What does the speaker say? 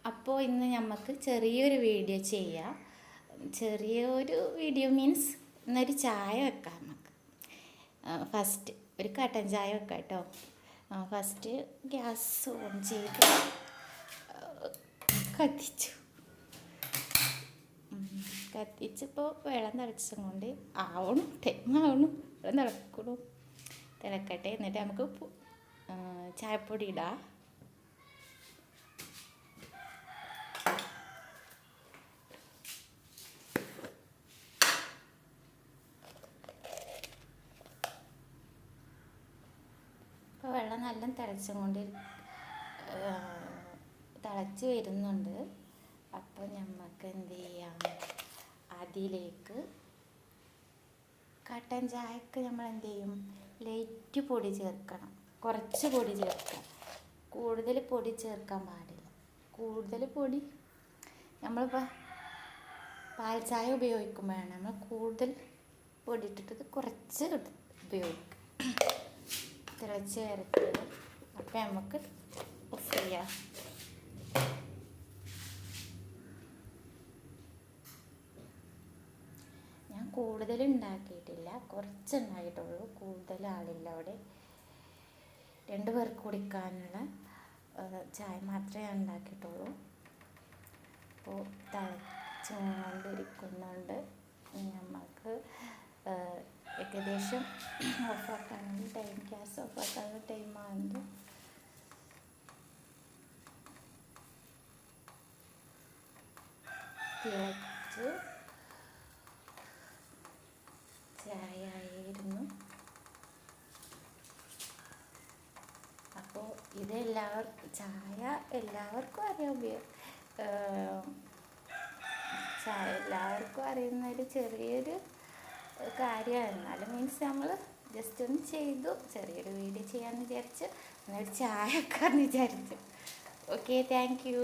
അപ്പോൾ ഇന്ന് നമുക്ക് ചെറിയൊരു വീഡിയോ ചെയ്യാം. ചെറിയൊരു വീഡിയോ മീൻസ് ഇന്നൊരു ചായ വെക്കാം നമുക്ക്. ഫസ്റ്റ് ഒരു കട്ടൻ ചായ വെക്കാം കേട്ടോ. ഫസ്റ്റ് ഗ്യാസ് ഓൺ ചെയ്ത് കത്തിച്ചിപ്പോൾ വെള്ളം തിളച്ചും കൊണ്ട് ടൈം ആവണം, വെള്ളം തിളക്കട്ടെ. എന്നിട്ട് നമുക്ക് ചായപ്പൊടി ഇടാം. ഇപ്പോൾ വെള്ളം നല്ല തിളച്ച് വരുന്നുണ്ട്. അപ്പോൾ നമുക്ക് എന്ത് ചെയ്യാം, അതിലേക്ക് കട്ടൻ ചായക്ക് നമ്മൾ എന്ത് ചെയ്യും, ലൈറ്റ് പൊടി ചേർക്കണം. കുറച്ച് പൊടി ചേർക്കാം, കൂടുതൽ പൊടി ചേർക്കാൻ പാടില്ല. കൂടുതൽ പൊടി നമ്മളിപ്പോൾ പാൽ ചായ ഉപയോഗിക്കുമ്പോഴാണ് നമ്മൾ കൂടുതൽ പൊടി ഇട്ടിട്ട് കുറച്ച് ഉപയോഗിക്കുക. തിളച്ച് വരട്ടെ. അപ്പം നമുക്ക് ഓഫ് ചെയ്യാം. ഞാൻ കൂടുതൽ ഉണ്ടാക്കിയിട്ടില്ല, കുറച്ച് ഉണ്ടാക്കിയിട്ടുള്ളൂ. കൂടുതൽ ആളില്ല അവിടെ. 2 പേർക്ക് കുടിക്കാനുള്ള ചായ മാത്രമേ ഞാൻ ഉണ്ടാക്കിയിട്ടുള്ളൂ. അപ്പോൾ തിളച്ചുകൊണ്ടിരിക്കുന്നുണ്ട്. നമുക്ക് ഏകദേശം ഓഫാക്കാനുള്ള ഗ്യാസ് ഓഫാക്കാനുള്ള ടൈമാകുന്നത്. തിളച്ച് ചായ ആയിരുന്നു. അപ്പോൾ ഇത് ചായ എല്ലാവർക്കും അറിയാം. ചായ എല്ലാവർക്കും അറിയുന്നൊരു ചെറിയൊരു കാര്യമാണ്. എന്നാലും മീൻസ് നമ്മൾ ജസ്റ്റ് ഒന്ന് ചെയ്തു, ചെറിയൊരു വീഡിയോ ചെയ്യാമെന്ന് വിചാരിച്ചു, എന്നൊരു ചായ വെക്കാമെന്ന് വിചാരിച്ചു. Okay, thank you.